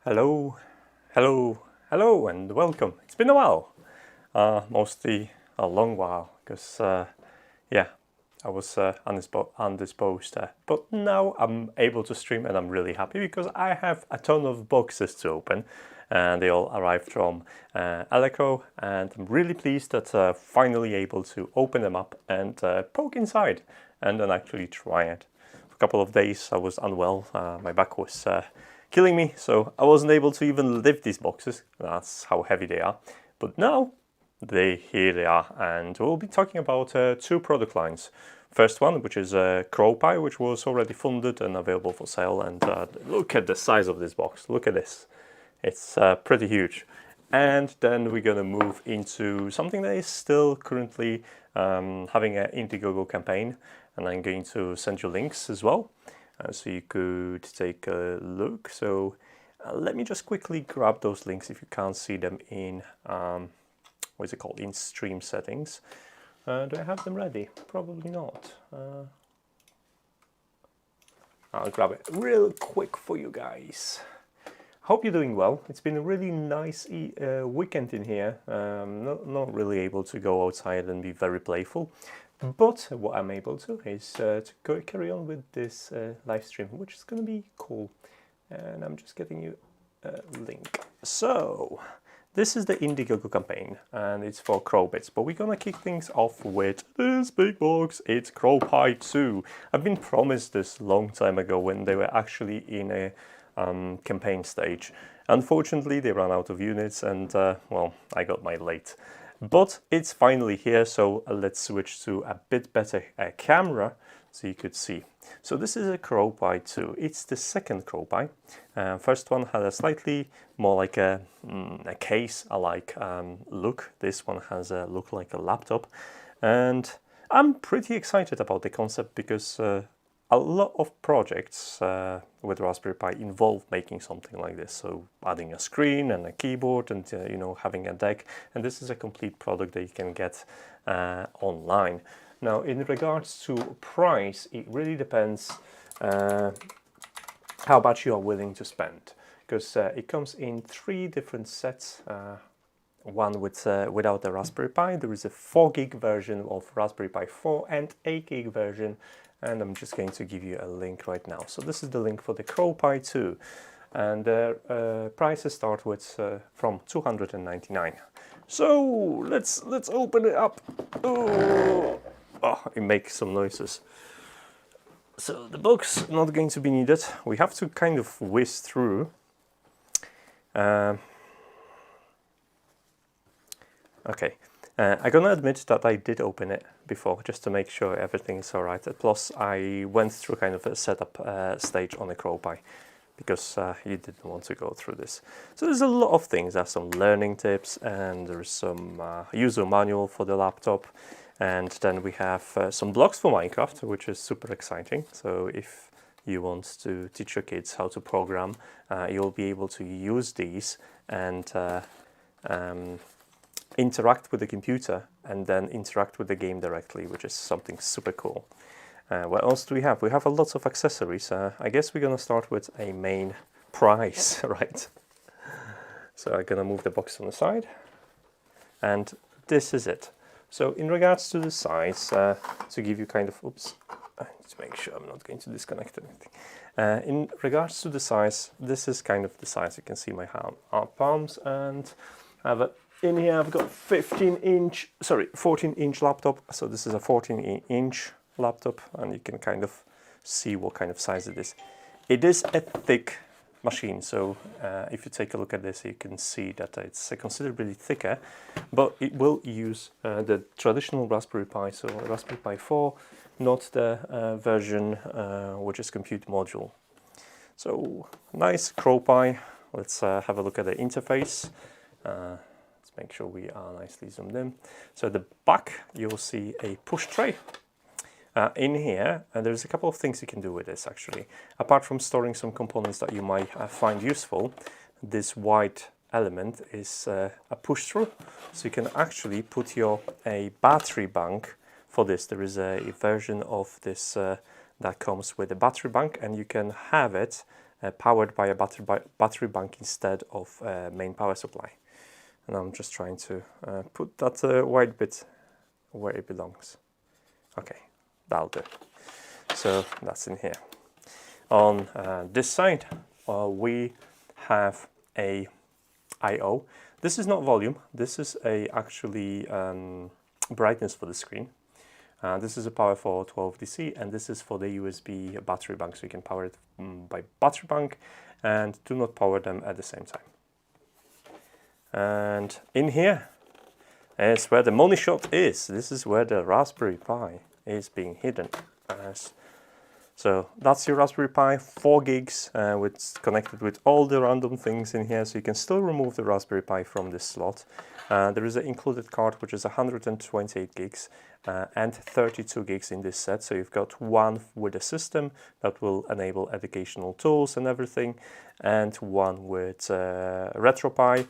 Hello, hello, hello, and welcome. It's been a while, mostly a long while, because yeah, I was undisposed. But now I'm able to stream, and I'm really happy because I have a ton of boxes to open, and they all arrived from Elecrow, and I'm really pleased that finally able to open them up and poke inside, and then actually try it. For a couple of days I was unwell. My back was killing me, so I wasn't able to even lift these boxes. That's how heavy they are. But now, here they are, and we'll be talking about two product lines. First one, which is CrowPi, which was already funded and available for sale, and look at the size of this box, look at this. It's pretty huge. And then we're going to move into something that is still currently having an Indiegogo campaign, and I'm going to send you links as well. So you could take a look. So let me just quickly grab those links if you can't see them in, what is it called, in stream settings. Do I have them ready? Probably not. I'll grab it real quick for you guys. Hope you're doing well. It's been a really nice weekend in here. Not really able to go outside and be very playful. But what I'm able to is to carry on with this live stream, which is going to be cool. And I'm just getting you a link. So, this is the Indiegogo campaign, and it's for CrowBits. But we're going to kick things off with this big box. It's CrowPi2. I've been promised this long time ago when they were actually in a campaign stage. Unfortunately, they ran out of units, and well, I got mine late. But it's finally here, so let's switch to a bit better camera so you could see. So this is a CrowPi2. It's the second CrowPi. First one had a slightly more like a case-alike look. This one has a look like a laptop. And I'm pretty excited about the concept because a lot of projects with Raspberry Pi involve making something like this. So adding a screen and a keyboard and you know, having a deck. And this is a complete product that you can get online. Now, in regards to price, it really depends how much you are willing to spend. Because it comes in 3 different sets. One with without the Raspberry Pi. There is a 4 gig version of Raspberry Pi 4 and 8 gig version. And I'm just going to give you a link right now. So this is the link for the CrowPi2, and their prices start with from $299. So let's open it up. Oh, it makes some noises. So the box not going to be needed. We have to kind of whiz through. Okay. I'm gonna admit that I did open it before just to make sure everything is alright. Plus I went through kind of a setup stage on the CrowPi because you didn't want to go through this. So there's a lot of things. There's some learning tips, and there's some user manual for the laptop, and then we have some blocks for Minecraft, which is super exciting. So if you want to teach your kids how to program, you'll be able to use these and interact with the computer and then interact with the game directly, which is something super cool. What else do we have? We have a lot of accessories. I guess we're gonna start with a main prize, right? So I'm gonna move the box on the side, and this is it. So in regards to the size, to give you kind of, oops, to make sure I'm not going to disconnect anything. In regards to the size, this is kind of the size. You can see my palms, and I have a in here I've got 14-inch laptop. So this is a 14-inch laptop, and you can kind of see what kind of size it is. It is a thick machine, so if you take a look at this, you can see that it's considerably thicker, but it will use the traditional Raspberry Pi, so Raspberry Pi 4, not the version which is compute module. So nice CrowPi. Let's have a look at the interface. Make sure we are nicely zoomed in. So the back, you'll see a push tray. In here, and there's a couple of things you can do with this actually. Apart from storing some components that you might find useful, this white element is a push-through. So you can actually put a battery bank for this. There is a version of this that comes with a battery bank, and you can have it powered by a battery bank instead of main power supply. And I'm just trying to put that white bit where it belongs. Okay, that'll do. So that's in here. On this side, we have a I/O. This is not volume. This is actually brightness for the screen. This is a power for 12 DC, and this is for the USB battery bank, so you can power it by battery bank and do not power them at the same time. And in here is where the money shot is. This is where the Raspberry Pi is being hidden. So that's your Raspberry Pi, 4 gigs, with connected with all the random things in here, so you can still remove the Raspberry Pi from this slot. There is an included card which is 128 gigs and 32 gigs in this set, so you've got one with a system that will enable educational tools and everything, and one with RetroPi,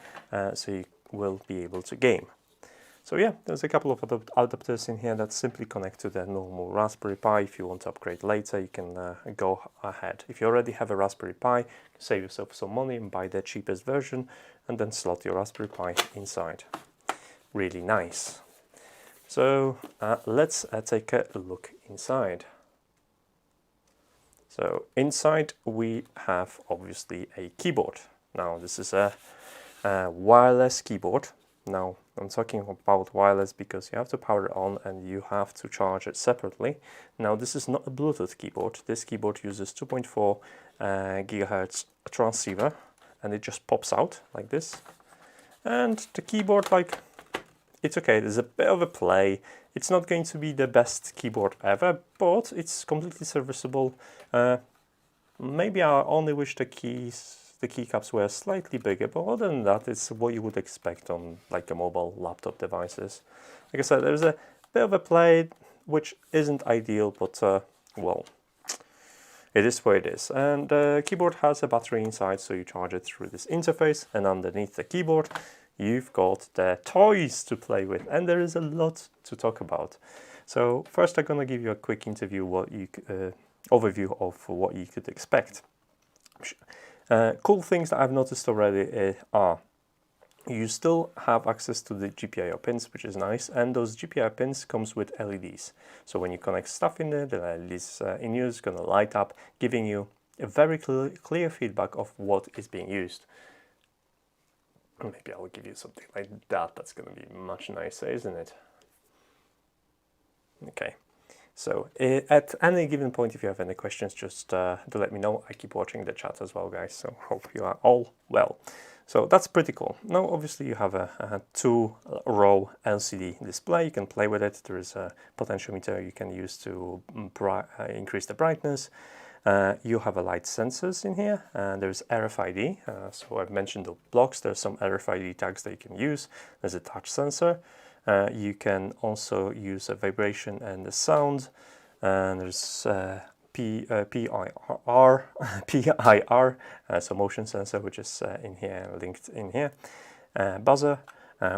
so you will be able to game. So yeah, there's a couple of adapters in here that simply connect to the normal Raspberry Pi. If you want to upgrade later, you can go ahead. If you already have a Raspberry Pi, save yourself some money and buy the cheapest version, and then slot your Raspberry Pi inside. Really nice. So let's take a look inside. So inside we have obviously a keyboard. Now this is a wireless keyboard. Now I'm talking about wireless because you have to power it on and you have to charge it separately. Now this is not a Bluetooth keyboard. This keyboard uses 2.4 gigahertz transceiver, and it just pops out like this. And the keyboard, like, it's okay, there's a bit of a play. It's not going to be the best keyboard ever, but it's completely serviceable. Maybe I only wish the keycaps were slightly bigger, but other than that, it's what you would expect on like a mobile laptop devices. Like I said, there's a bit of a play, which isn't ideal, but well, it is what it is. And the keyboard has a battery inside, so you charge it through this interface, and underneath the keyboard, you've got the toys to play with, and there is a lot to talk about. So first, I'm gonna give you a quick overview of what you could expect. Cool things that I've noticed already are you still have access to the GPIO pins, which is nice, and those GPIO pins comes with LEDs. So when you connect stuff in there, the LEDs in use is going to light up, giving you a very clear feedback of what is being used. Maybe I'll give you something like that. That's going to be much nicer, isn't it? Okay. So at any given point, if you have any questions, just do let me know. I keep watching the chat as well, guys, so hope you are all well. So that's pretty cool. Now, obviously, you have a 2-row LCD display. You can play with it. There is a potentiometer you can use to increase the brightness. You have a light sensors in here, and there's RFID. So I've mentioned the blocks. There's some RFID tags that you can use. There's a touch sensor. You can also use a vibration and the sound, and there's PIR, so motion sensor, which is in here, linked in here. Buzzer.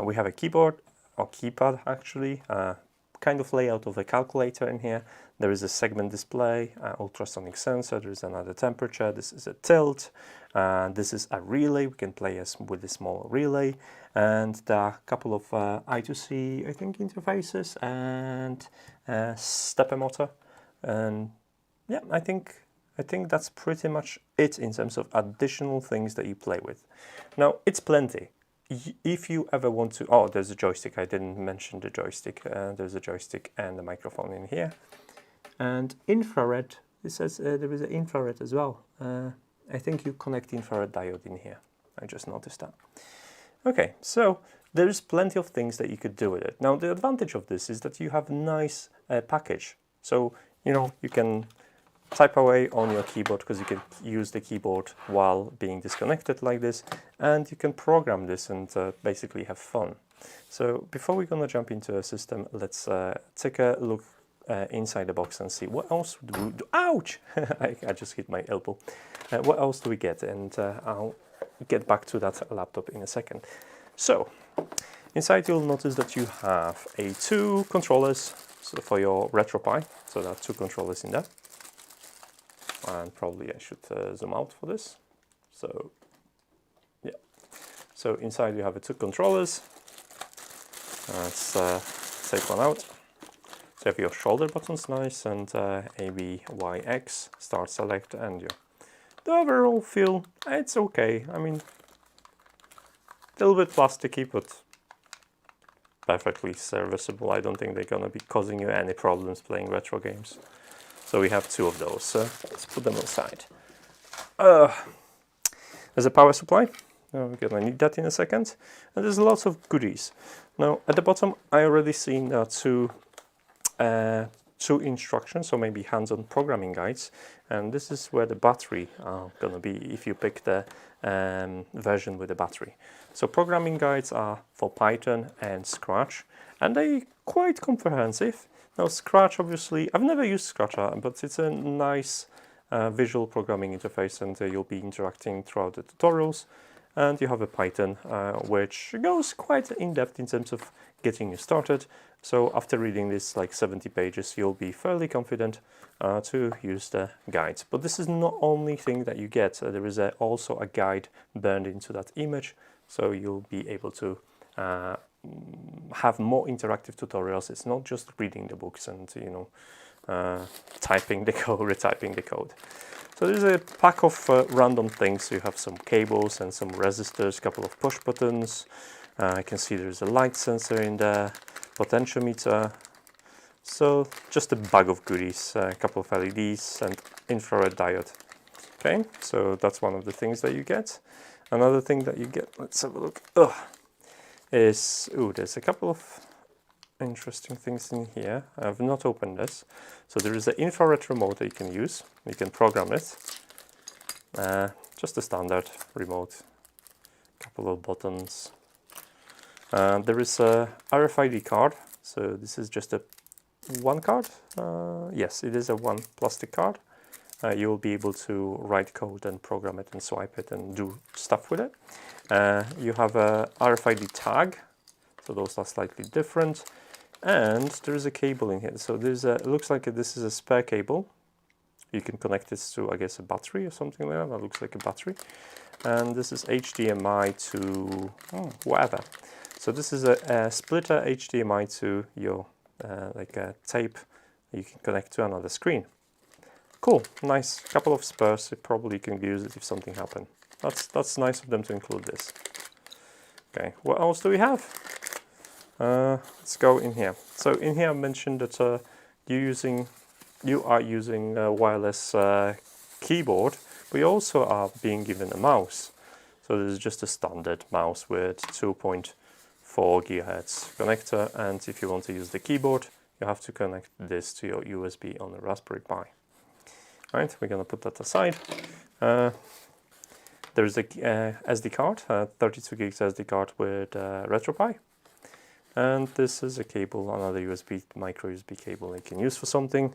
We have a keyboard, or keypad actually, kind of layout of a calculator in here. There is a segment display, ultrasonic sensor, there is another temperature, this is a tilt, this is a relay. We can play with a small relay, and there are a couple of I2C, I think, interfaces, and stepper motor. And yeah, I think that's pretty much it in terms of additional things that you play with. Now, it's plenty. If you ever want to, oh, there's a joystick. I didn't mention the joystick. There's a joystick and a microphone in here. And infrared, it says there is an infrared as well. I think you connect infrared diode in here. I just noticed that. Okay, so there's plenty of things that you could do with it. Now, the advantage of this is that you have a nice package. So, you know, you can type away on your keyboard because you can use the keyboard while being disconnected like this, and you can program this and basically have fun. So before we're gonna jump into a system, let's take a look inside the box and see what else do we do. Ouch! I just hit my elbow. What else do we get? And I'll get back to that laptop in a second. So inside, you'll notice that you have 2 controllers for your RetroPi. So there are 2 controllers in there. and probably I should zoom out for this. So yeah, so inside you have the 2 controllers. Let's take one out. So you have your shoulder buttons, nice, and A, B, Y, X, start, select, and your... The overall feel, it's okay. I mean, a little bit plasticky, but perfectly serviceable. I don't think they're gonna be causing you any problems playing retro games. So we have 2 of those. So let's put them aside. There's a power supply. We're gonna need that in a second. And there's lots of goodies. Now at the bottom, I already seen 2 instructions, so maybe hands-on programming guides. And this is where the battery are gonna be if you pick the version with the battery. So programming guides are for Python and Scratch, and they're quite comprehensive. Now Scratch, obviously, I've never used Scratch, but it's a nice visual programming interface, and you'll be interacting throughout the tutorials. And you have a Python, which goes quite in-depth in terms of getting you started. So after reading this, like 70 pages, you'll be fairly confident to use the guides. But this is not only thing that you get. There is also a guide burned into that image, so you'll be able to have more interactive tutorials. It's not just reading the books and, you know, typing the code, retyping the code. So there's a pack of random things. You have some cables and some resistors, a couple of push buttons. I can see there's a light sensor in there, potentiometer. So just a bag of goodies, a couple of LEDs and infrared diode. Okay, so that's one of the things that you get. Another thing that you get, let's have a look, is, there's a couple of interesting things in here. I've not opened this. So there is an infrared remote that you can use. You can program it. Just a standard remote. Couple of buttons. There is a RFID card. So this is just a one card. Yes, it is a one plastic card. You will be able to write code and program it and swipe it and do stuff with it. You have a RFID tag. So those are slightly different. And there is a cable in here. So there's it looks like this is a spare cable. You can connect this to, I guess, a battery or something like that. That looks like a battery. And this is HDMI to whatever. So this is a splitter HDMI to your like a tape you can connect to another screen. Cool, nice. Couple of spares. You probably can use it if something happened. That's nice of them to include this. Okay, what else do we have? Let's go in here. So in here I mentioned that you are using a wireless keyboard, but you also are being given a mouse. So this is just a standard mouse with 2.4 GHz connector, and if you want to use the keyboard, you have to connect this to your USB on the Raspberry Pi. Right, we're going to put that aside. There's a SD card, 32 gigs SD card with RetroPie. And this is a cable, another USB, micro USB cable you can use for something.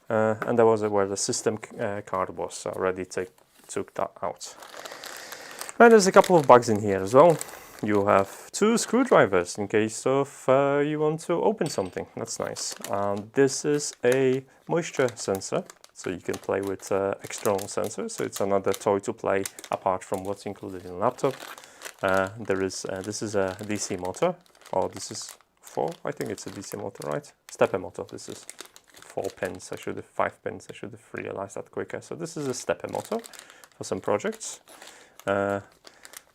And that was where the system card was. I already took that out. And there's a couple of bugs in here as well. You have 2 screwdrivers in case of you want to open something. That's nice. This is a moisture sensor, so you can play with external sensors. So it's another toy to play apart from what's included in a laptop. This is a DC motor. Oh, this is 4. I think it's a DC motor, right? Stepper motor. This is 4 pins. 5 pins. I should have realized that quicker. So this is a stepper motor for some projects.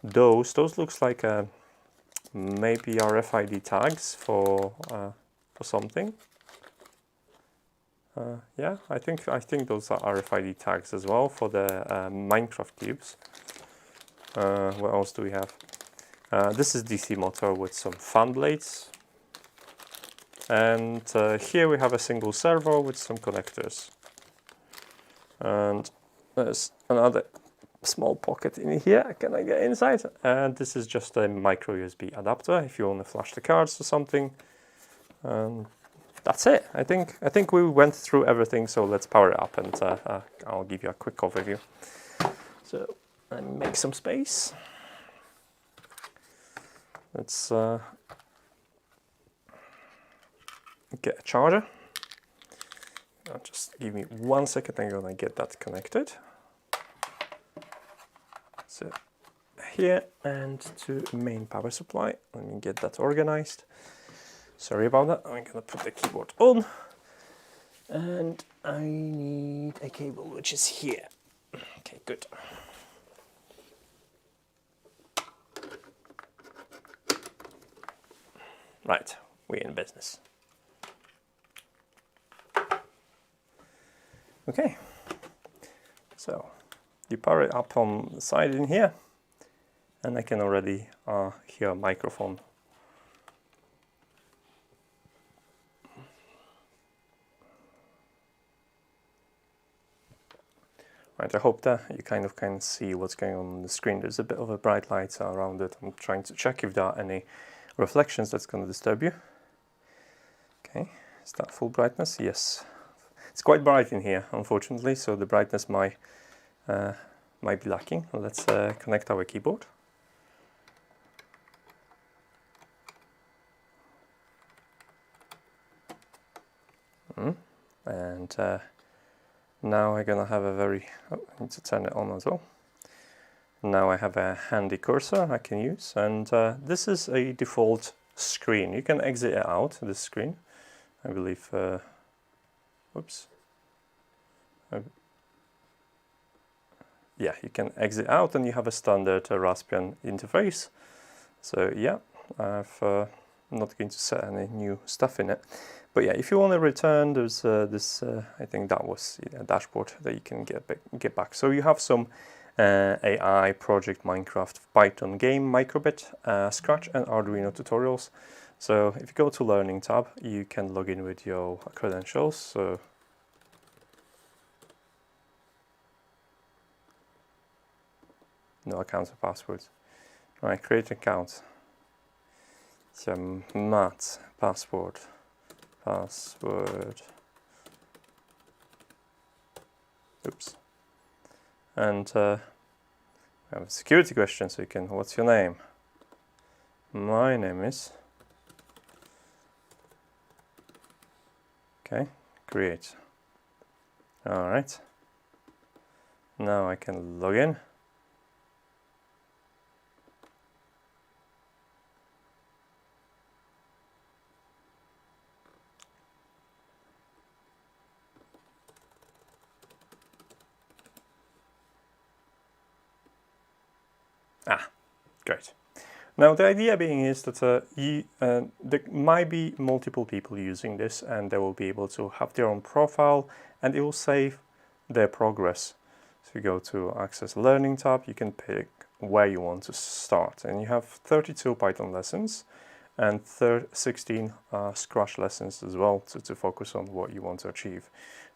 Those looks like maybe RFID tags for something. Yeah, I think those are RFID tags as well for the Minecraft cubes. What else do we have? This is DC motor with some fan blades. And here we have a single servo with some connectors. And there's another small pocket in here. Can I get inside? And this is just a micro USB adapter if you want to flash the cards or something. That's it. I think we went through everything, so let's power it up and I'll give you a quick overview. So let me make some space. Let's get a charger. Just give me 1 second, I'm gonna get that connected. So here, and to main power supply. Let me get that organized. Sorry about that. I'm gonna put the keyboard on, and I need a cable which is here. Okay, good. Right, we're in business. Okay, so you power it up on the side in here, and I can already hear a microphone. Right, I hope that you kind of can see what's going on the screen. There's a bit of a bright light around it. I'm trying to check if there are any reflections that's going to disturb you. Okay, is that full brightness? Yes. It's quite bright in here, unfortunately, so the brightness might be lacking. Let's connect our keyboard. And now I'm gonna have a very, I need to turn it on as well. Now I have a handy cursor I can use, and this is a default screen. You can exit it out, this screen. I believe, whoops. Yeah, you can exit out and you have a standard Raspbian interface. So yeah, I'm not going to set any new stuff in it. But yeah, if you want to return, there's this, I think that was a dashboard that you can get back. So you have some AI, project, Minecraft, Python game, microbit, Scratch and Arduino tutorials. So if you go to Learning tab, you can log in with your credentials. So no accounts or passwords. All right, create an account. So Matt, password. Oops. And I have a security question, so you can, what's your name? My name is. Okay, create. All right. Now I can log in. Ah, great. Now the idea being is that there might be multiple people using this, and they will be able to have their own profile, and it will save their progress. So you go to Access Learning tab, you can pick where you want to start, and you have 32 Python lessons and 16 Scratch lessons as well to focus on what you want to achieve.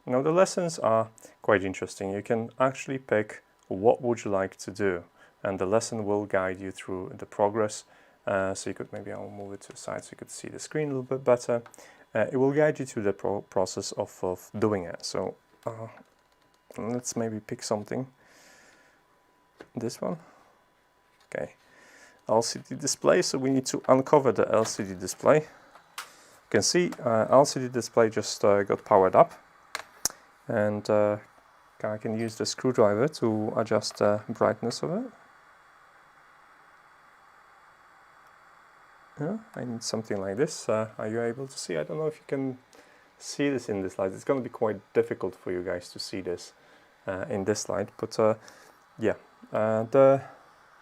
Now the lessons are quite interesting. You can actually pick what would you like to do, and the lesson will guide you through the progress. So you could, maybe I'll move it to the side so you could see the screen a little bit better. It will guide you through the process of doing it. So let's maybe pick something. This one. Okay. LCD display, so we need to uncover the LCD display. You can see LCD display just got powered up, and I can use the screwdriver to adjust the brightness of it. Yeah, I need something like this. Are you able to see? I don't know if you can see this in this slide. It's going to be quite difficult for you guys to see this in this slide, but yeah.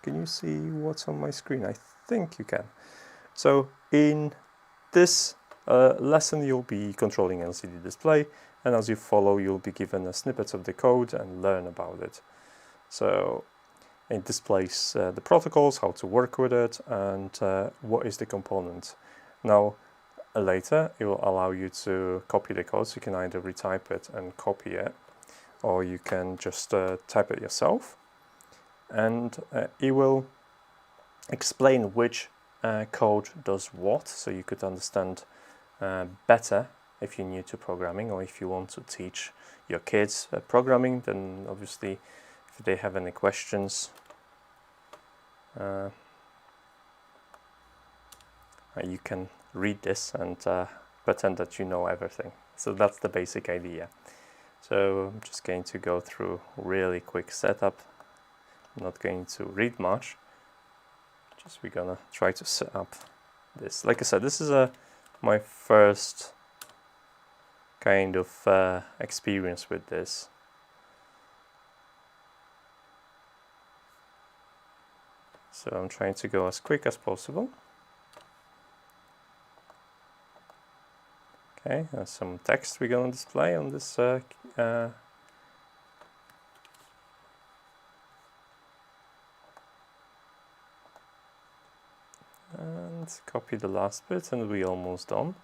Can you see what's on my screen? I think you can. So in this lesson, you'll be controlling LCD display, and as you follow, you'll be given a snippet of the code and learn about it. So it displays the protocols, how to work with it, and what is the component. Now, later, it will allow you to copy the code, so you can either retype it and copy it, or you can just type it yourself, and it will explain which code does what, so you could understand better if you're new to programming, or if you want to teach your kids programming, then obviously if they have any questions, you can read this and pretend that you know everything. So that's the basic idea. So I'm just going to go through really quick setup. I'm not going to read much. Just we're gonna try to set up this. Like I said, this is my first kind of experience with this. So I'm trying to go as quick as possible. Okay, there's some text we're going to display on this and copy the last bit, and we're almost done.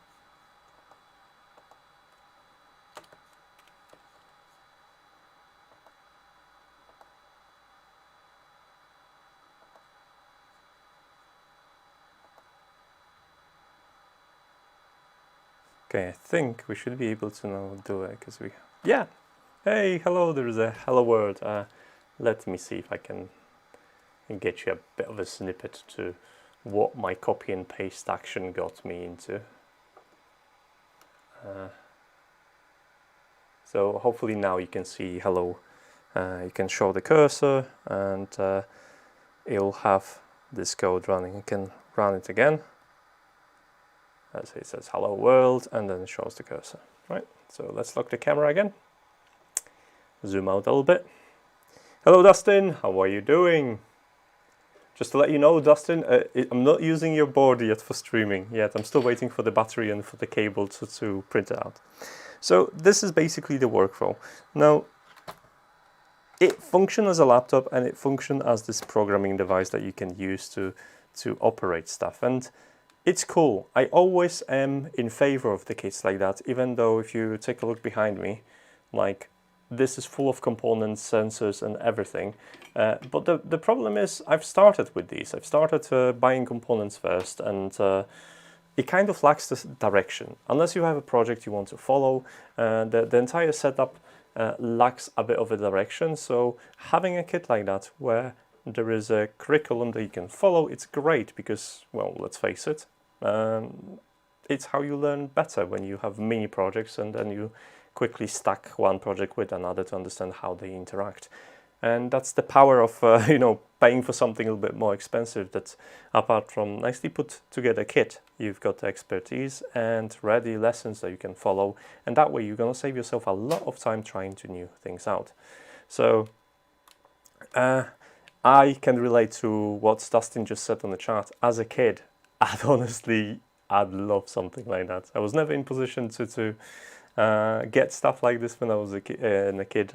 Okay, I think we should be able to now do it, because yeah! Hey, hello, there's a hello world. Let me see if I can get you a bit of a snippet to what my copy and paste action got me into. So hopefully now you can see hello. You can show the cursor, and it'll have this code running. You can run it again. As it says hello world, and then it shows the cursor. Right, so let's lock the camera again. Zoom out a little bit. Hello Dustin, how are you doing? Just to let you know, Dustin, I'm not using your board yet for streaming yet. I'm still waiting for the battery and for the cable to print it out. So this is basically the workflow. Now, it functions as a laptop, and it functions as this programming device that you can use to operate stuff. And it's cool. I always am in favor of the kits like that, even though if you take a look behind me, like this is full of components, sensors and everything. But the problem is I've started with these. I've started buying components first, and it kind of lacks this direction. Unless you have a project you want to follow, the entire setup lacks a bit of a direction. So having a kit like that where there is a curriculum that you can follow, it's great because, well, let's face it, it's how you learn better when you have mini projects and then you quickly stack one project with another to understand how they interact. And that's the power of you know, paying for something a little bit more expensive, that apart from nicely put together kit, you've got expertise and ready lessons that you can follow, and that way you're going to save yourself a lot of time trying to new things out. So I can relate to what Dustin just said on the chat. As a kid, I'd love something like that. I was never in position to get stuff like this when I was a kid.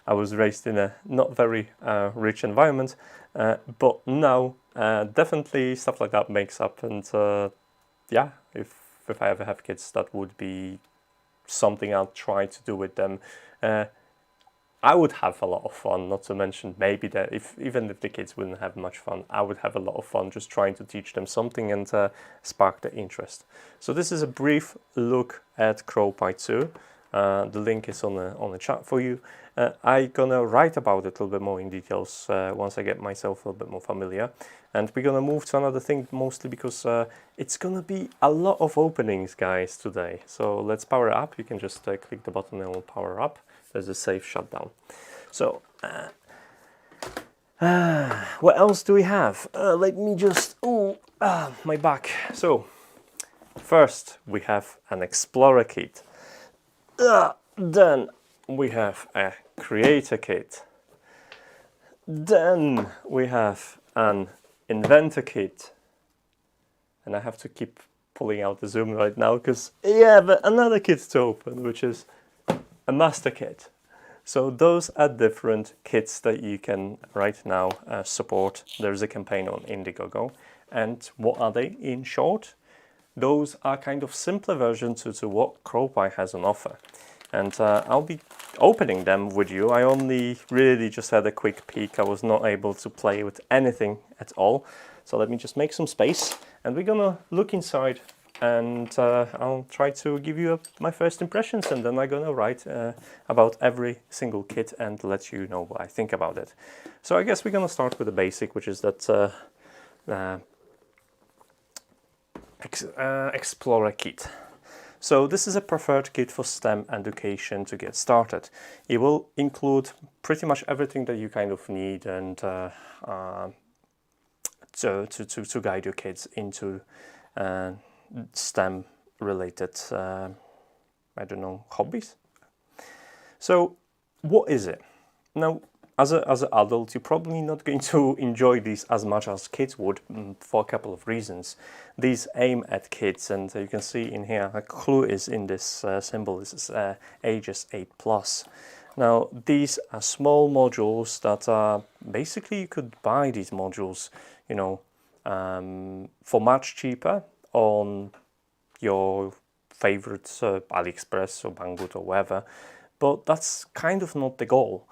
I was raised in a not very rich environment, but now definitely stuff like that makes up. And yeah, if I ever have kids, that would be something I'll try to do with them. I would have a lot of fun, not to mention maybe that even if the kids wouldn't have much fun, I would have a lot of fun just trying to teach them something and spark their interest. So this is a brief look at CrowPi2. The link is on the chat for you. I'm gonna write about it a little bit more in details once I get myself a little bit more familiar. And we're gonna move to another thing, mostly because it's gonna be a lot of openings, guys, today. So let's power it up. You can just click the button and it will power up. There's a safe shutdown. So what else do we have? Let me just, my back. So first we have an Explorer kit. Then we have a Creator kit. Then we have an Inventor kit. And I have to keep pulling out the zoom right now because yeah, but another kit to open, which is a master kit. So those are different kits that you can right now support. There's a campaign on Indiegogo. And what are they in short? Those are kind of simpler versions to what CrowPi has on offer. And I'll be opening them with you. I only really just had a quick peek. I was not able to play with anything at all. So let me just make some space and we're gonna look inside, and I'll try to give you my first impressions, and then I'm gonna write about every single kit and let you know what I think about it. So I guess we're gonna start with the basic, which is that Explorer kit. So this is a preferred kit for STEM education to get started. It will include pretty much everything that you kind of need and to guide your kids into STEM related, I don't know, hobbies. So what is it? Now, as an adult, you're probably not going to enjoy these as much as kids would for a couple of reasons. These aim at kids, and you can see in here, a clue is in this symbol, this is ages 8+. Now, these are small modules that are, basically you could buy these modules, you know, for much cheaper on your favorite AliExpress or Banggood or wherever, but that's kind of not the goal.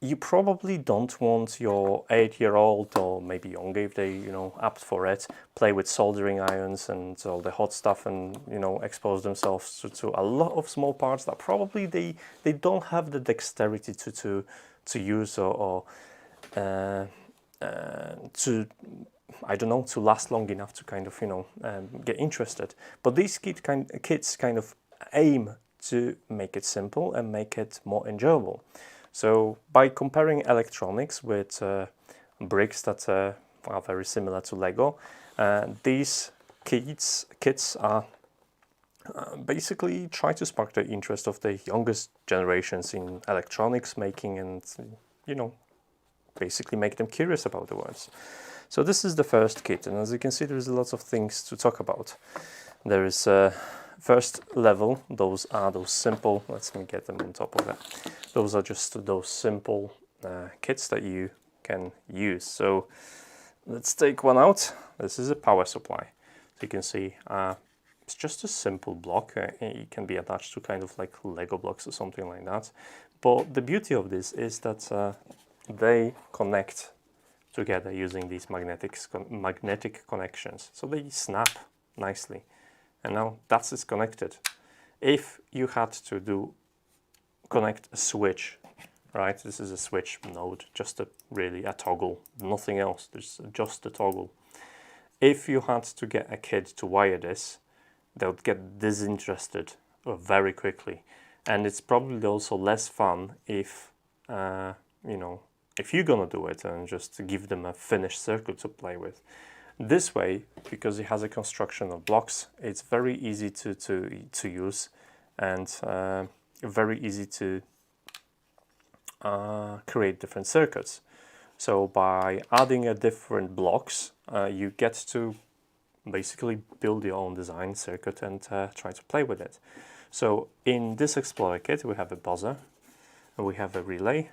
You probably don't want your 8-year-old or maybe younger, if they, you know, apt for it, play with soldering irons and all the hot stuff and, you know, expose themselves to a lot of small parts that probably they don't have the dexterity to use or to, I don't know, to last long enough to kind of, you know, get interested. But these kids kind of aim to make it simple and make it more enjoyable. So by comparing electronics with bricks that are very similar to Lego, these kits are basically try to spark the interest of the youngest generations in electronics making and, you know, basically make them curious about the words. So this is the first kit, and as you can see, there's lots of things to talk about. There is first level, those are those simple, let me get them on top of that. Those are just those simple kits that you can use. So let's take one out. This is a power supply. So you can see it's just a simple block. It can be attached to kind of like Lego blocks or something like that. But the beauty of this is that they connect together using these magnetic connections. So they snap nicely. And now that's it's connected. If you had to connect a switch, right? This is a switch node, just really a toggle, nothing else. There's just a toggle. If you had to get a kid to wire this, they would get disinterested very quickly, and it's probably also less fun if you know, if you're gonna do it and just give them a finished circuit to play with. This way, because it has a construction of blocks, it's very easy to use and very easy to create different circuits. So by adding a different blocks, you get to basically build your own design circuit and try to play with it. So in this Explorer kit, we have a buzzer, we have a relay,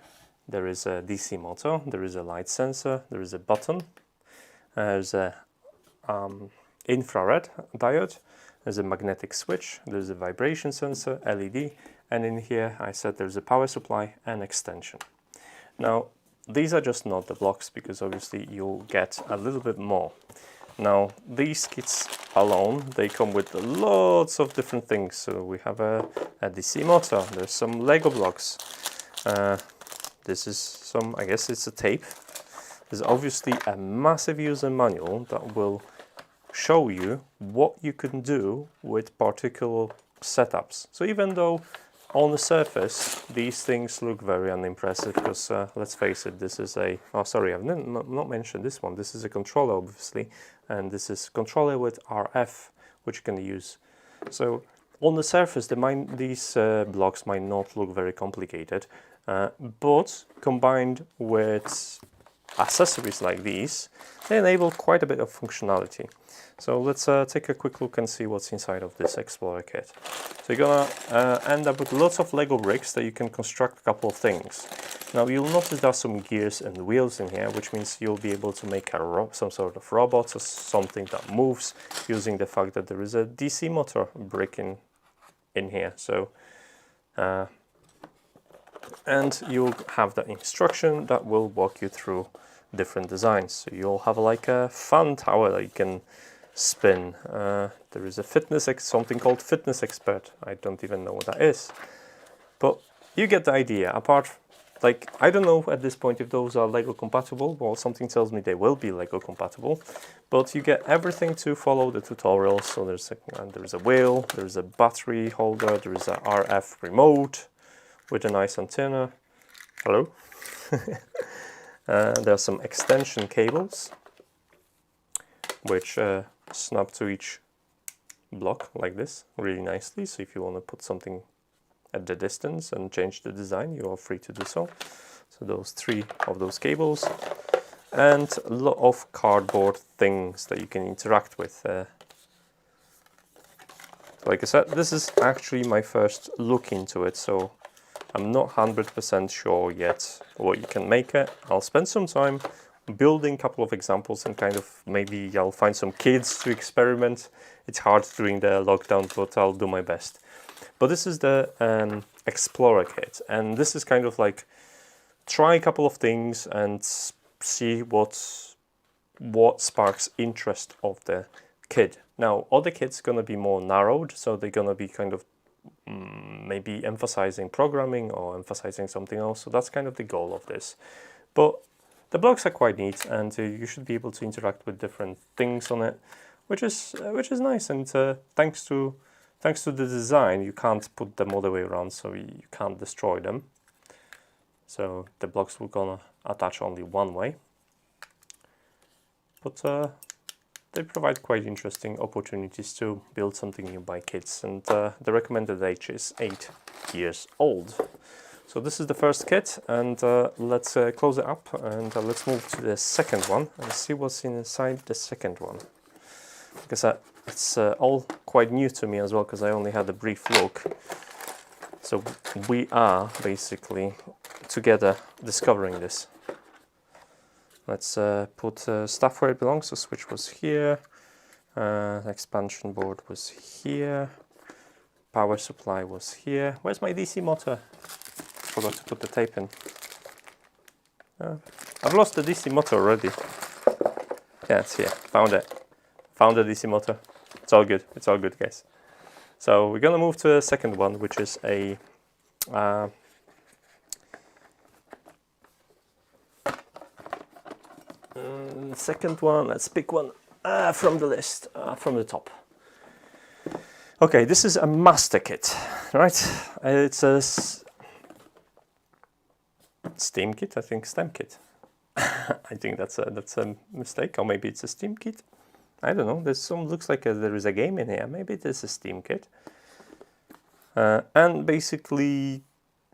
there is a DC motor, there is a light sensor, there is a button, there's a infrared diode, there's a magnetic switch, there's a vibration sensor, LED, and in here I said there's a power supply and extension. Now these are just not the blocks, because obviously you'll get a little bit more. Now these kits alone, they come with lots of different things. So we have a DC motor, there's some Lego blocks, this is some, I guess it's a tape. There's obviously a massive user manual that will show you what you can do with particular setups. So even though on the surface these things look very unimpressive, because let's face it, this is a, oh sorry, I've not mentioned this one. This is a controller obviously, and this is controller with RF, which you can use. So on the surface these blocks might not look very complicated, but combined with accessories like these, they enable quite a bit of functionality. So let's take a quick look and see what's inside of this Explorer kit. So you're gonna end up with lots of Lego bricks that you can construct a couple of things. Now you'll notice there are some gears and wheels in here, which means you'll be able to make some sort of robot or something that moves using the fact that there is a DC motor brick in here. So and you'll have the instruction that will walk you through different designs. So you'll have like a fun tower that you can spin. There is a something called Fitness Expert. I don't even know what that is, but you get the idea. Apart like, I don't know at this point if those are Lego compatible. Well, something tells me they will be Lego compatible, but you get everything to follow the tutorial. So there's a wheel, there's a battery holder, there is a RF remote with a nice antenna. Hello. There are some extension cables which snap to each block like this really nicely. So if you want to put something at the distance and change the design, you are free to do so. So those 3 of those cables, and a lot of cardboard things that you can interact with. Like I said, this is actually my first look into it, so I'm not 100% sure yet what you can make it. I'll spend some time building a couple of examples and kind of maybe I'll find some kids to experiment. It's hard during the lockdown, but I'll do my best. But this is the Explorer kit, and this is kind of like try a couple of things and see what sparks interest of the kid. Now, other kits gonna be more narrowed, so they're gonna be kind of maybe emphasizing programming or emphasizing something else. So that's kind of the goal of this. But the blocks are quite neat, and you should be able to interact with different things on it, which is nice. And thanks to the design, you can't put them all the way around, so you can't destroy them. So the blocks we're gonna attach only one way. But they provide quite interesting opportunities to build something new by kids. And the recommended age is 8 years old. So this is the first kit, and let's close it up and let's move to the second one and see what's inside the second one. Because it's all quite new to me as well, because I only had a brief look. So we are basically together discovering this. Let's put stuff where it belongs. The switch was here, expansion board was here, power supply was here. Where's my DC motor? Forgot to put the tape in. I've lost the DC motor already. Yeah, it's here. Found it. Found the DC motor. It's all good. It's all good, guys. So we're gonna move to the second one, which is a second one. Let's pick one from the list, from the top. Okay, this is a master kit, right? It's a Steam kit, I think. STEM kit. I think that's a mistake, or maybe it's a Steam kit. I don't know. There's some looks like there is a game in here. Maybe it is a Steam kit. And basically,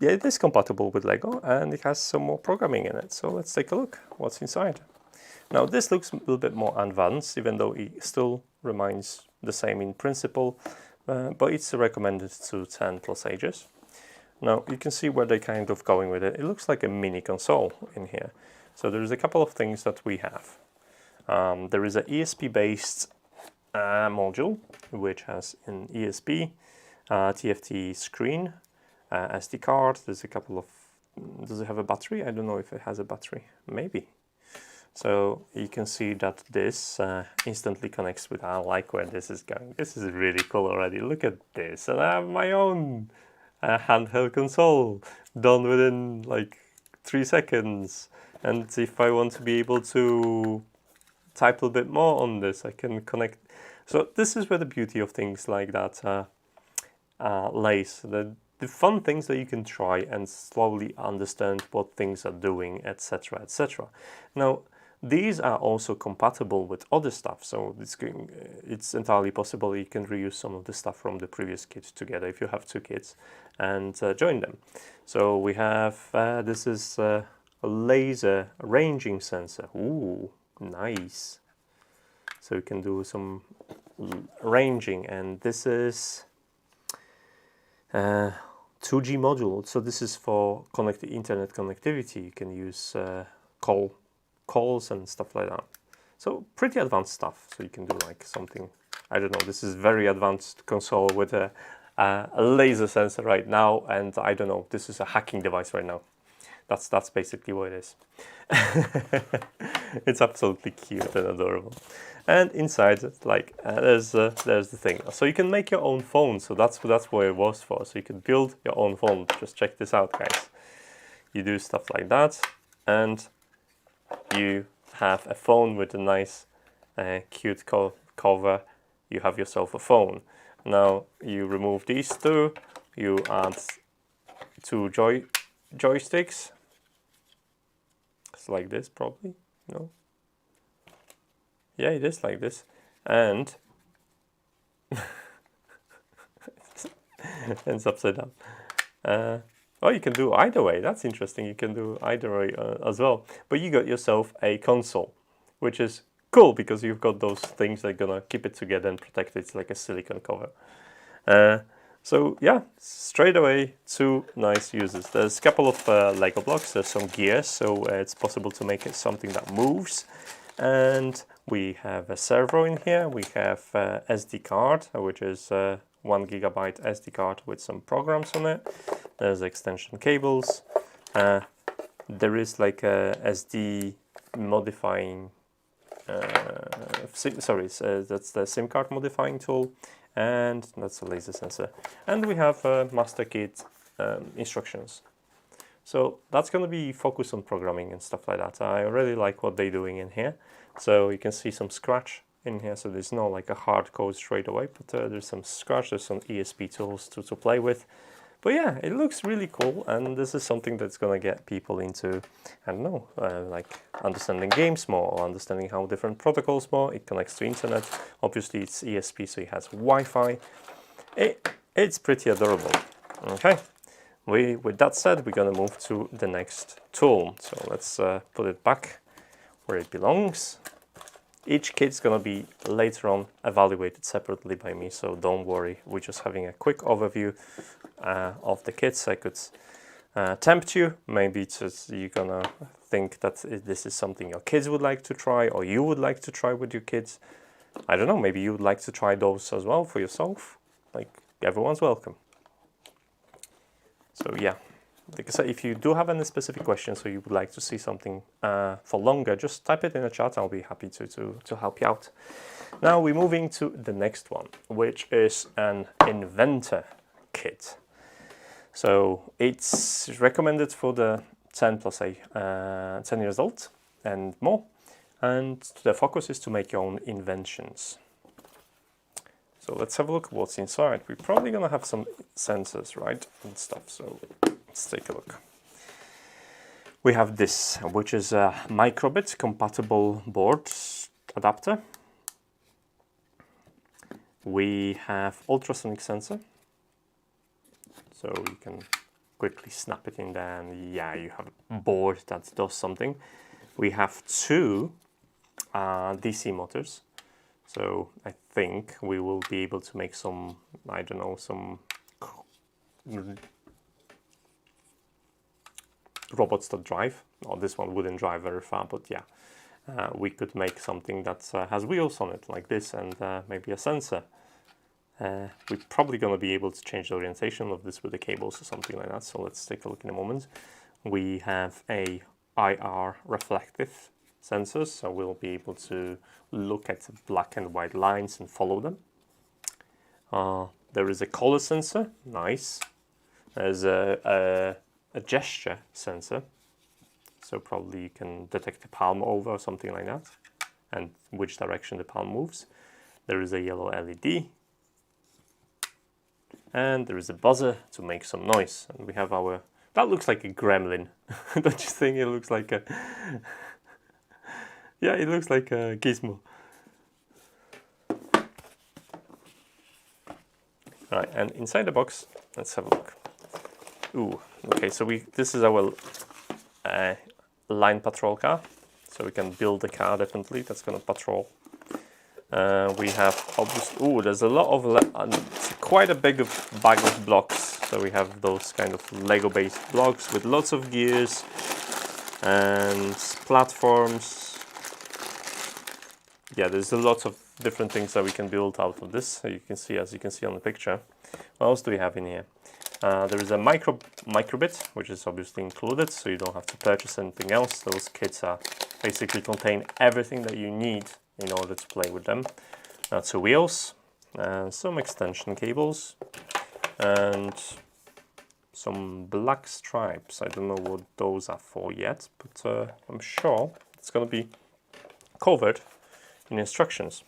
yeah, it is compatible with Lego, and it has some more programming in it. So let's take a look. What's inside? Now this looks a little bit more advanced, even though it still remains the same in principle, but it's recommended to 10+ ages. Now you can see where they're kind of going with it. It looks like a mini console in here. So there's a couple of things that we have. There is an ESP-based module, which has an ESP, TFT screen, SD card. There's a couple of... Does it have a battery? I don't know if it has a battery. Maybe. So you can see that this instantly connects with... I like where this is going. This is really cool already. Look at this. And I have my own handheld console done within like 3 seconds. And if I want to be able to type a little bit more on this, I can connect. So this is where the beauty of things like that lays. The fun things that you can try and slowly understand what things are doing, etc., etc. Now, these are also compatible with other stuff, so it's entirely possible you can reuse some of the stuff from the previous kit together if you have 2 kits and join them. So we have, this is a laser ranging sensor. Ooh, nice. So you can do some ranging, and this is 2G module. So this is for internet connectivity. You can use calls and stuff like that. So pretty advanced stuff. So you can do like something, I don't know, this is very advanced console with a laser sensor right now, and I don't know, this is a hacking device right now. That's basically what it is. It's absolutely cute and adorable. And inside, like there's the thing. So you can make your own phone. So that's what it was for. So you can build your own phone. Just check this out, guys. you do stuff like that, and you have a phone with a nice cute cover. You have yourself a phone. Now you remove these two, you add two joysticks. It's like this probably, no? Yeah, it is like this. And it's upside down. Oh, you can do either way. That's interesting. You can do either way as well. But you got yourself a console, which is cool because you've got those things that are gonna keep it together and protect it. It's like a silicone cover. So yeah, straight away, two nice uses. There's a couple of Lego blocks. There's some gears, so it's possible to make it something that moves. And we have a servo in here. We have SD card, which is 1 GB SD card with some programs on it. There's extension cables. There is like a SD modifying, that's the SIM card modifying tool, and that's a laser sensor. And we have master kit instructions. So that's going to be focused on programming and stuff like that. I really like what they're doing in here. So you can see some scratch in here, so there's no like a hard code straight away, but there's some scratch, there's some ESP tools to play with. But yeah, it looks really cool, and this is something that's going to get people into, I don't know, like understanding games more, or understanding how different protocols more. It connects to internet. Obviously it's ESP, so it has Wi-Fi. It's pretty adorable. Okay, with that said, we're going to move to the next tool. So let's put it back where it belongs. Each kit's going to be later on evaluated separately by me, so don't worry. We're just having a quick overview of the kits. I could tempt you, maybe you're gonna think that this is something your kids would like to try, or you would like to try with your kids. I don't know, maybe you would like to try those as well for yourself. Like, everyone's welcome. So yeah, like I said, if you do have any specific questions or you would like to see something for longer, just type it in the chat. I'll be happy to help you out. Now we're moving to the next one, which is an Inventor kit. So it's recommended for the 10 years old and more, and the focus is to make your own inventions. So let's have a look at what's inside. We're probably gonna have some sensors, right, and stuff. So let's take a look. We have this, which is a microbit compatible board adapter. We have ultrasonic sensor, so you can quickly snap it in there, and yeah, you have a board that does something. We have two DC motors, so I think we will be able to make some, I don't know, some robots that drive. Oh, this one wouldn't drive very far, but yeah, we could make something that has wheels on it like this, and maybe a sensor. We're probably going to be able to change the orientation of this with the cables or something like that, so let's take a look in a moment. We have a IR reflective sensors, so we'll be able to look at black and white lines and follow them. There is a color sensor, nice. There's a gesture sensor, so probably you can detect the palm over or something like that, and which direction the palm moves. There is a yellow LED, and there is a buzzer to make some noise. And we have our, that looks like a gremlin. Don't you think it looks like a, yeah, it looks like a gizmo. Right, and inside the box, let's have a look. Ooh, okay, so this is our line patrol car. So we can build a car definitely that's gonna patrol. We have obviously, ooh, there's a lot of, it's quite a big bag of blocks. So we have those kind of Lego based blocks with lots of gears and platforms. Yeah, there's a lot of different things that we can build out of this. So you can see, as you can see on the picture. What else do we have in here? There is a microbit, which is obviously included, so you don't have to purchase anything else. Those kits are basically contain everything that you need in order to play with them. Two wheels, some extension cables, and some black stripes. I don't know what those are for yet, but I'm sure it's going to be covered in instructions.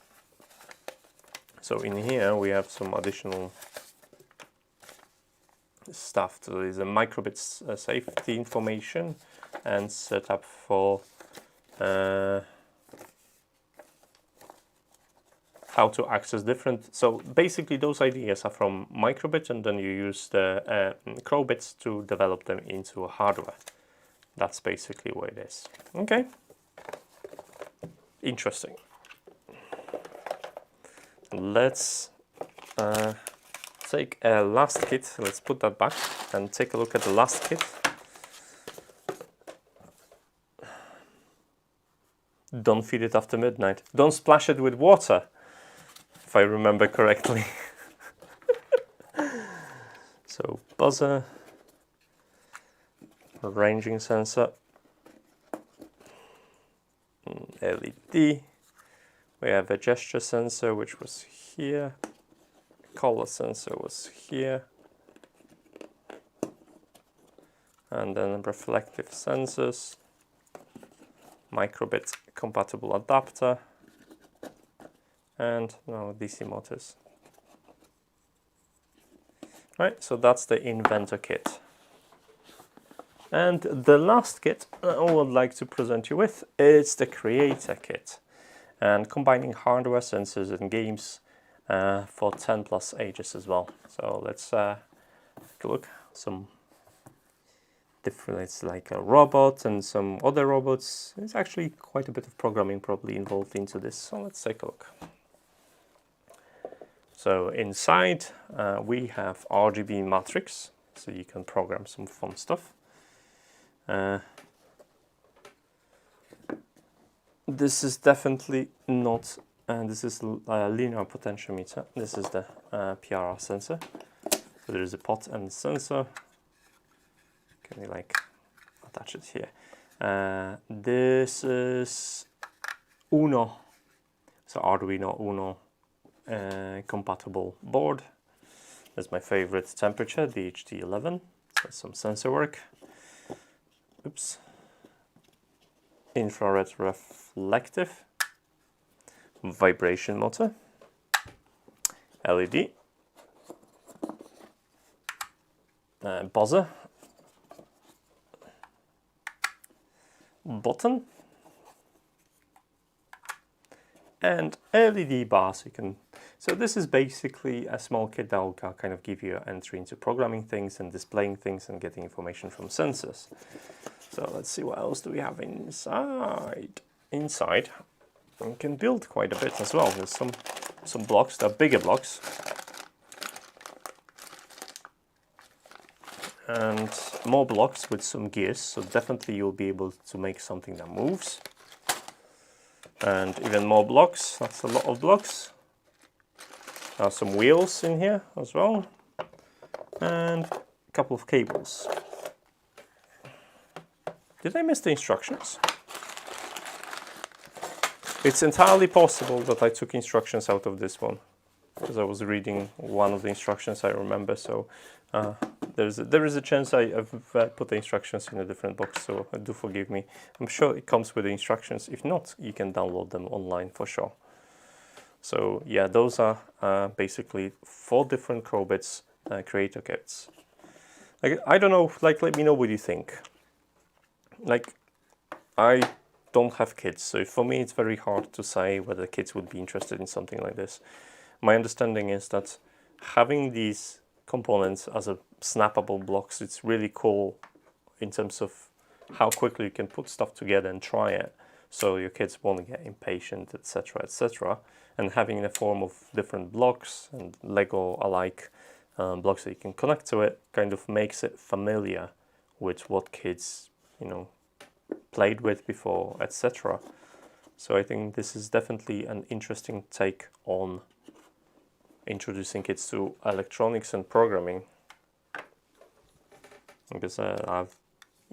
So in here we have some additional stuff. So there's a microbits safety information and setup for how to access different. So basically those ideas are from microbit, and then you use the CrowBits to develop them into a hardware. That's basically what it is. Okay, interesting. Let's take a last kit. Let's put that back and take a look at the last kit. Don't feed it after midnight. Don't splash it with water, if I remember correctly. So buzzer, ranging sensor, LED. We have a gesture sensor, which was here. Color sensor was here. And then reflective sensors. Microbit compatible adapter. And now DC motors. Right, so that's the Inventor kit. And the last kit I would like to present you with is the Creator kit. And combining hardware, sensors and games for 10+ ages as well. So let's take a look. Some different, it's like a robot and some other robots. There's actually quite a bit of programming probably involved into this. So let's take a look. So inside we have RGB matrix, so you can program some fun stuff. This is definitely not, this is a linear potentiometer. This is the PRR sensor. So there is a pot and sensor. Can we like attach it here? This is Uno, so Arduino Uno compatible board. That's my favorite temperature, DHT11. So some sensor work. Oops. Infrared reflective, vibration motor, LED, buzzer, button, and LED bar. So this is basically a small kit that will kind of give you an entry into programming things and displaying things and getting information from sensors. So let's see, what else do we have inside? Inside, we can build quite a bit as well. There's some blocks, they're bigger blocks. And more blocks with some gears, so definitely you'll be able to make something that moves. And even more blocks, that's a lot of blocks. There are some wheels in here as well. And a couple of cables. Did I miss the instructions? It's entirely possible that I took instructions out of this one, because I was reading one of the instructions I remember. So there is a chance I've put the instructions in a different box, so do forgive me. I'm sure it comes with the instructions. If not, you can download them online for sure. So yeah, those are basically 4 different CrowBits creator kits. Like, I don't know, like, let me know what you think. Like, I don't have kids, so for me it's very hard to say whether kids would be interested in something like this. My understanding is that having these components as a snappable blocks, it's really cool in terms of how quickly you can put stuff together and try it, so your kids won't get impatient, etc., etc. And having in a form of different blocks and Lego alike blocks that you can connect to it kind of makes it familiar with what kids, you know, played with before, etc. So I think this is definitely an interesting take on introducing kids to electronics and programming, because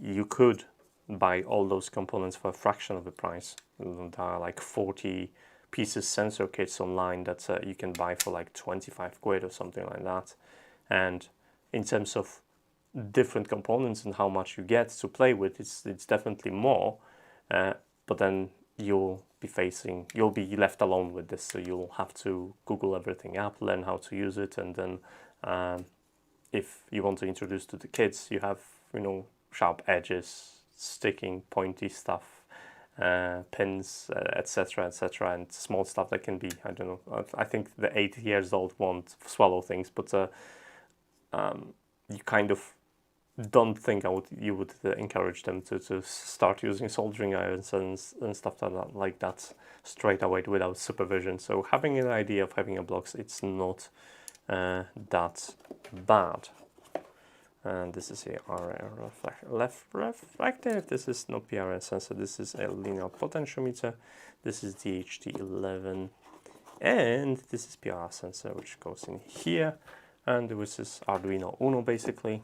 you could buy all those components for a fraction of the price. There are like 40 pieces sensor kits online that you can buy for like 25 quid or something like that. And in terms of different components and how much you get to play with, it's definitely more, but then you'll be left alone with this, so you'll have to Google everything up, learn how to use it, and then if you want to introduce to the kids, you have, you know, sharp edges, sticking, pointy stuff, pins, etc., etc., and small stuff that can be, I don't know, I think the 8 years old won't swallow things, but you kind of don't think you would encourage them to start using soldering irons and stuff like that straight away without supervision. So having an idea of having a blocks, it's not that bad. And this is a reflective. This is not PRS sensor. This is a linear potentiometer. This is DHT11, and this is PR sensor, which goes in here. And this is Arduino Uno, basically.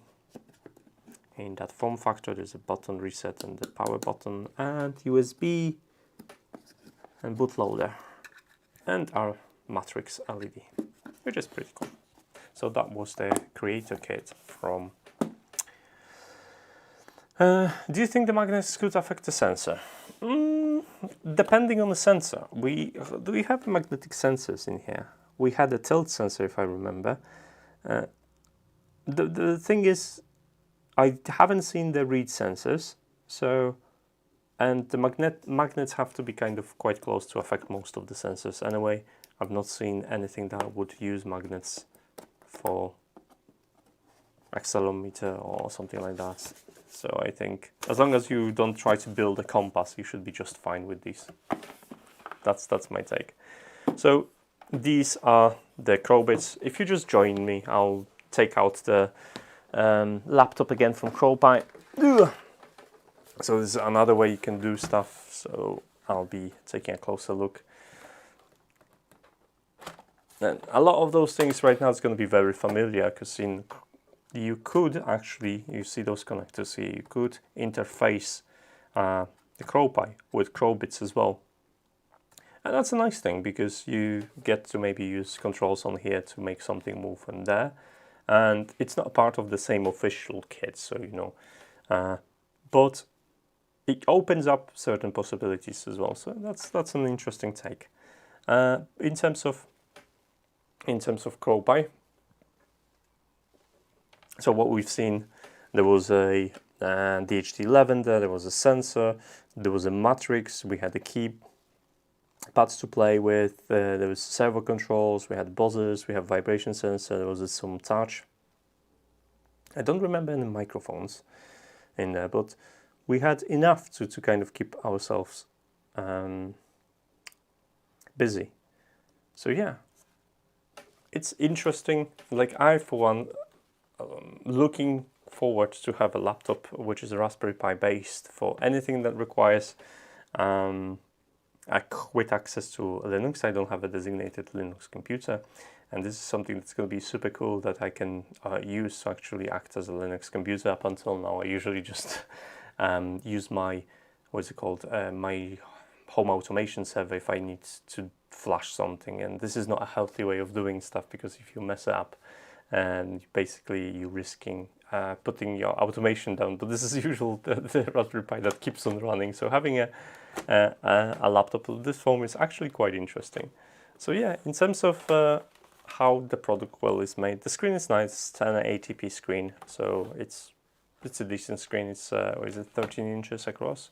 In that form factor, there's a button reset and the power button, and USB, and bootloader, and our matrix LED, which is pretty cool. So that was the creator kit from. Do you think the magnets could affect the sensor? Depending on the sensor. Do we have magnetic sensors in here? We had a tilt sensor, if I remember. The thing is, I haven't seen the read sensors, so, and the magnets have to be kind of quite close to affect most of the sensors. Anyway, I've not seen anything that would use magnets for accelerometer or something like that. So I think as long as you don't try to build a compass, you should be just fine with these. That's my take. So these are the CrowBits. If you just join me, I'll take out the laptop again from CrowPi. So this is another way you can do stuff. So I'll be taking a closer look. And a lot of those things right now is going to be very familiar, because you could actually, you see those connectors here, you could interface the CrowPi with CrowBits as well. And that's a nice thing, because you get to maybe use controls on here to make something move in there. And it's not part of the same official kit, so you know, but it opens up certain possibilities as well. So that's an interesting take. In terms of CrowPi, so what we've seen, there was a DHT11 there was a sensor, there was a matrix, we had the key pads to play with, there was servo controls, we had buzzers, we have vibration sensor, there was some touch. I don't remember any microphones in there, but we had enough to kind of keep ourselves busy. So yeah, it's interesting. Like, I for one, looking forward to have a laptop which is a Raspberry Pi based for anything that requires a quick access to Linux. I don't have a designated Linux computer, and this is something that's going to be super cool that I can use to actually act as a Linux computer. Up until now, I usually just use my, what's it called, my home automation server if I need to flash something, and this is not a healthy way of doing stuff, because if you mess it up, and basically you're risking putting your automation down. But this is usually the Raspberry Pi that keeps on running. So having a laptop of this form is actually quite interesting. So yeah, in terms of how the product is made, the screen is nice. It's an 1080p screen, so it's a decent screen. It's what is it, 13 inches across,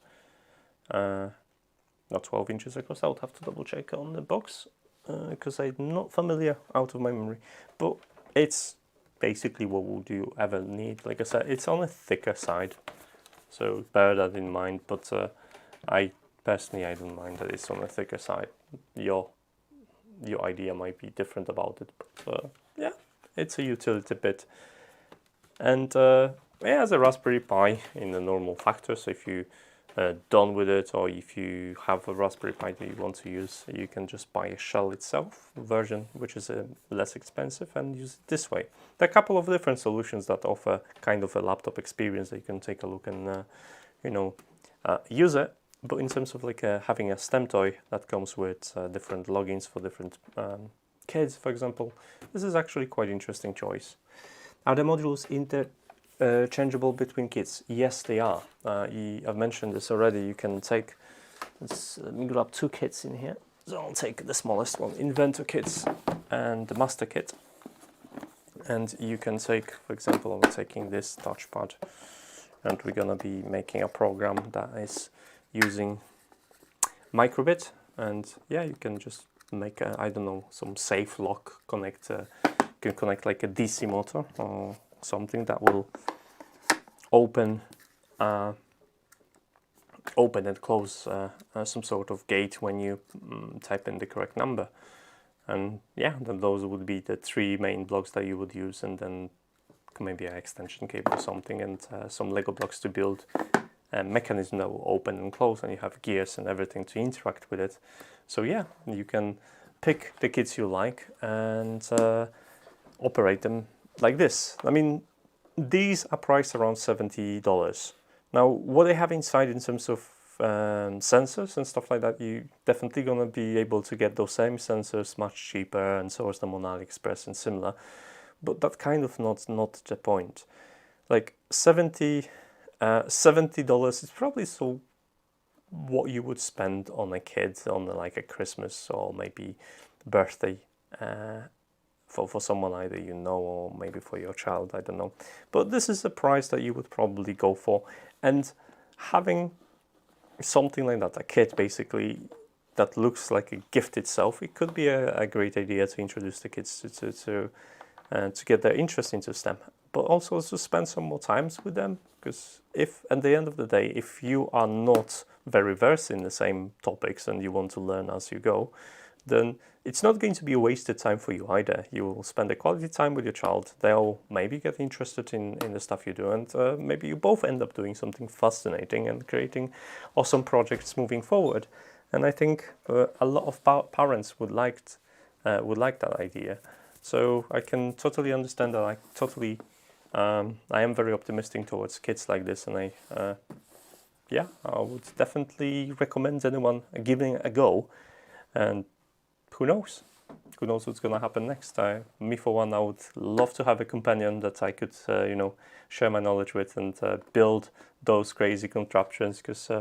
not 12 inches across. I would have to double check on the box because I'm not familiar out of my memory, but it's basically what would you ever need. Like I said, it's on a thicker side, so bear that in mind. But I personally, I don't mind that it's on the thicker side. Your idea might be different about it, but yeah, it's a utility bit. And yeah, as a Raspberry Pi in the normal factor, so if you done with it, or if you have a Raspberry Pi that you want to use, you can just buy a shell itself version, which is less expensive, and use it this way. There are a couple of different solutions that offer kind of a laptop experience that you can take a look and you know, use it. But in terms of like having a STEM toy that comes with different logins for different kids, for example, this is actually quite interesting choice. Are the modules changeable between kits? Yes, they are. I've mentioned this already. You can take, let me grab 2 kits in here. So I'll take the smallest one, Inventor kits and the Master kit. And you can take, for example, I'm taking this touchpad, and we're gonna be making a program that is using microbit. And yeah, you can just make a, I don't know, some safe lock connector. You can connect like a DC motor or something that will open and close some sort of gate when you type in the correct number. And yeah, then those would be the 3 main blocks that you would use, and then maybe an extension cable or something, and some Lego blocks to build a mechanism that will open and close, and you have gears and everything to interact with it. So yeah, you can pick the kits you like and operate them like this. I mean, these are priced around $70. Now, what they have inside in terms of sensors and stuff like that, you're definitely going to be able to get those same sensors much cheaper and source them on AliExpress and similar. But that kind of not the point. Like $70 is probably so what you would spend on a kid on like a Christmas or maybe birthday for someone either you know, or maybe for your child, I don't know. But this is a price that you would probably go for. And having something like that, a kit basically that looks like a gift itself, it could be a great idea to introduce the kids to get their interest into STEM, but also to spend some more times with them. Because if at the end of the day, if you are not very versed in the same topics and you want to learn as you go, then it's not going to be a wasted time for you either. You will spend a quality time with your child. They'll maybe get interested in the stuff you do, and maybe you both end up doing something fascinating and creating awesome projects moving forward. And I think a lot of parents would like that idea. So I can totally understand that. I am very optimistic towards kids like this, and I would definitely recommend anyone giving it a go. And who knows what's going to happen next. Me for one, I would love to have a companion that I could share my knowledge with and build those crazy contraptions, because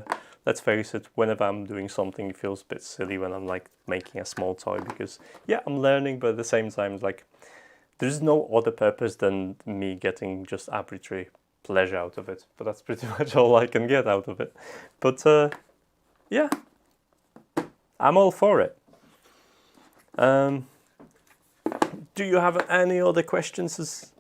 let's face it, whenever I'm doing something, it feels a bit silly when I'm like making a small toy, because yeah, I'm learning, but at the same time, like, there's no other purpose than me getting just arbitrary pleasure out of it. But that's pretty much all I can get out of it. But yeah, I'm all for it. Do you have any other questions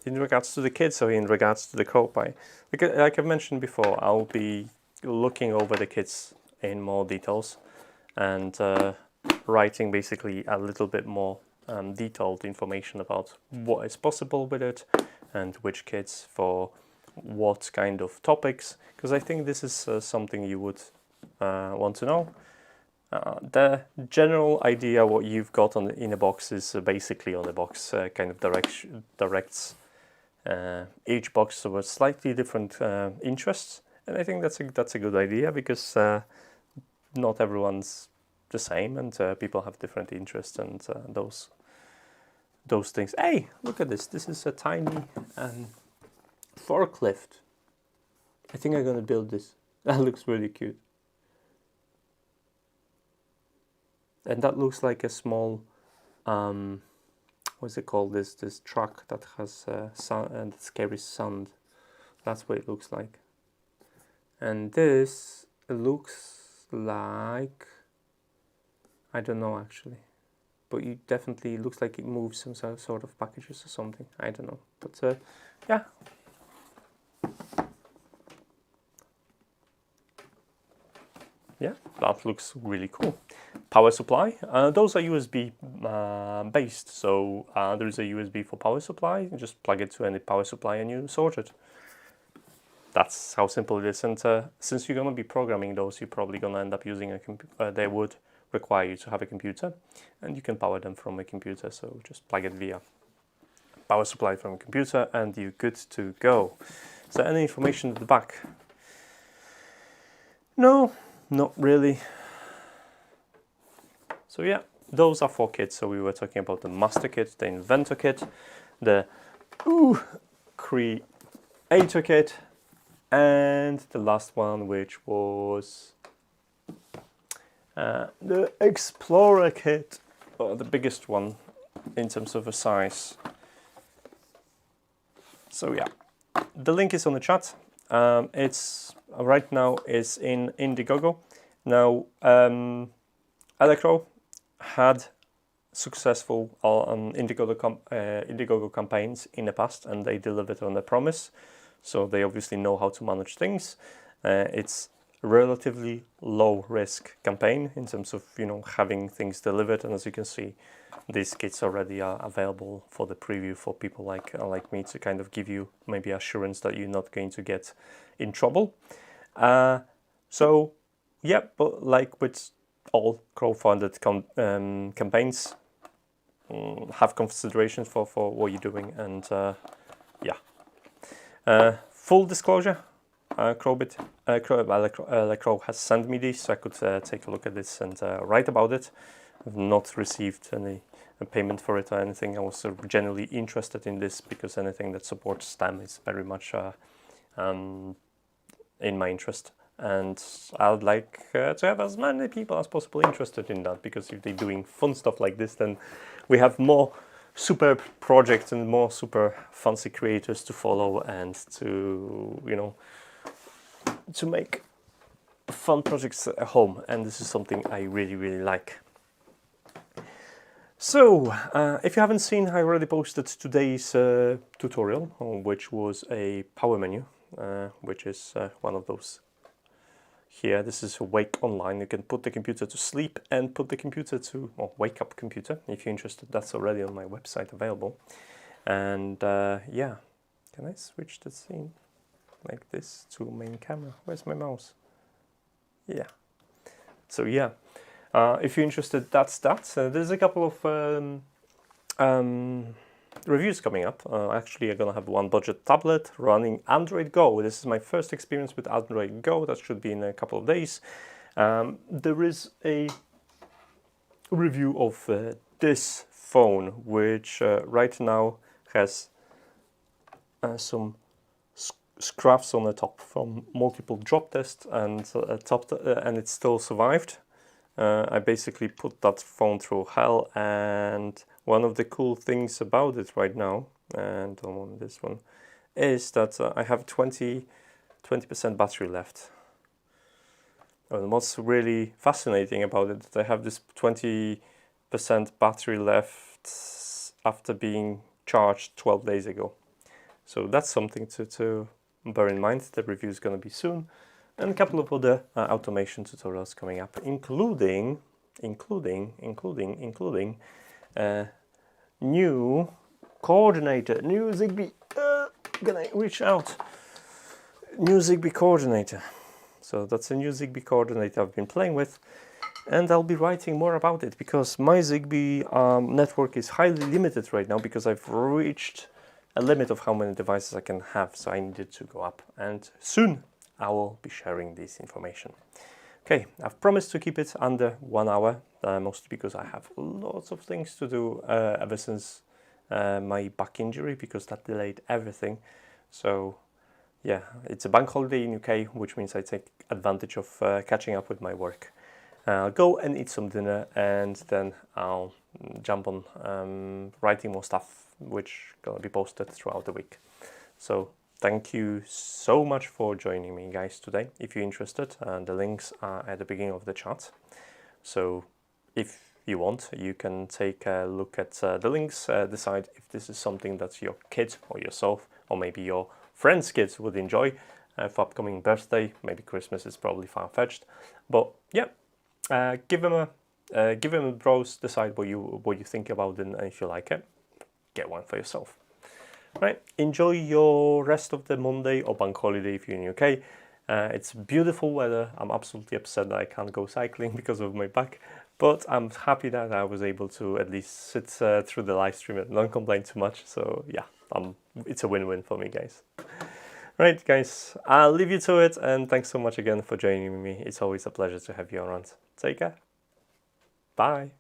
in regards to the kids or in regards to the CrowPi? Like I've mentioned before, I'll be looking over the kits in more details and writing basically a little bit more detailed information about what is possible with it and which kits for what kind of topics, because I think this is something you would want to know. The general idea what you've got in a box is basically on the box kind of directs each box towards slightly different interests, and I think that's a good idea, because not everyone's the same, and people have different interests, and those things. Hey, look at this! This is a tiny forklift. I think I'm gonna build this. That looks really cute. And that looks like a small, what's it called? This truck that has sound and carries sound. That's what it looks like. And this looks like, I don't know actually, but it definitely looks like it moves some sort of packages or something. I don't know, but yeah. Yeah, that looks really cool. Power supply, those are USB based, so there is a USB for power supply. You just plug it to any power supply and you sort it. That's how simple it is, and since you're going to be programming those, you're probably going to end up using a computer. They would require you to have a computer, and you can power them from a computer, so just plug it via power supply from a computer and you're good to go. Is there any information at the back? No, not really. So yeah, those are 4 kits. So we were talking about the Master kit, the Inventor kit, the Creator Kit, and the last one, which was the Explorer Kit, or the biggest one in terms of a size. So yeah, the link is on the chat. It's right now is in Indiegogo. Now, Elecrow had successful Indiegogo campaigns in the past, and they delivered on their promise. So they obviously know how to manage things. It's a relatively low risk campaign in terms of, you know, having things delivered. And as you can see, these kits already are available for the preview for people like me, to kind of give you maybe assurance that you're not going to get in trouble. So yeah, but like with all crowdfunded campaigns, have considerations for what you're doing, and yeah. Full disclosure, Elecrow has sent me this, so I could take a look at this and write about it. I've not received any payment for it or anything. I was genuinely interested in this because anything that supports STEM is very much in my interest, and I would like to have as many people as possible interested in that, because if they're doing fun stuff like this, then we have more superb projects and more super fancy creators to follow, and to, you know, to make fun projects at home. And this is something I really like. So if you haven't seen, I already posted today's tutorial, which was a power menu, which is one of those here. This is Wake Online. You can put the computer to sleep and put the computer to, or wake up computer. If you're interested, that's already on my website available. And yeah, can I switch the scene like this to main camera? Where's my mouse? Yeah. So yeah, if you're interested, that's that. There's a couple of reviews coming up. Actually, I'm gonna have one budget tablet running Android Go. This is my first experience with Android Go. That should be in a couple of days. There is a review of this phone, which right now has some scraps on the top from multiple drop tests, and and it still survived. I basically put that phone through hell, and one of the cool things about it right now, and on this one, is that I have 20% battery left. And what's really fascinating about it, that I have this 20% battery left after being charged 12 days ago. So that's something to bear in mind. The review is going to be soon, and a couple of other automation tutorials coming up, including new coordinator, new Zigbee. Gonna reach out. New Zigbee coordinator. So that's a new Zigbee coordinator I've been playing with, and I'll be writing more about it, because my Zigbee network is highly limited right now, because I've reached a limit of how many devices I can have, so I needed to go up, and soon I will be sharing this information. Okay, I've promised to keep it under 1 hour, mostly because I have lots of things to do ever since my back injury, because that delayed everything. So yeah, it's a bank holiday in UK, which means I take advantage of catching up with my work. I'll go and eat some dinner, and then I'll jump on writing more stuff, which gonna be posted throughout the week. So thank you so much for joining me, guys, today. If you're interested, the links are at the beginning of the chat. So if you want, you can take a look at the links, decide if this is something that your kid or yourself, or maybe your friends' kids would enjoy for upcoming birthday. Maybe Christmas is probably far-fetched, but yeah, give them a browse, decide what you think about it, and if you like it, get one for yourself. Right, enjoy your rest of the Monday or bank holiday if you're in UK. It's beautiful weather. I'm absolutely upset that I can't go cycling because of my back, but I'm happy that I was able to at least sit through the live stream and not complain too much. So yeah, it's a win-win for me, guys. Right, guys, I'll leave you to it, and thanks so much again for joining me. It's always a pleasure to have you around. Take care. Bye.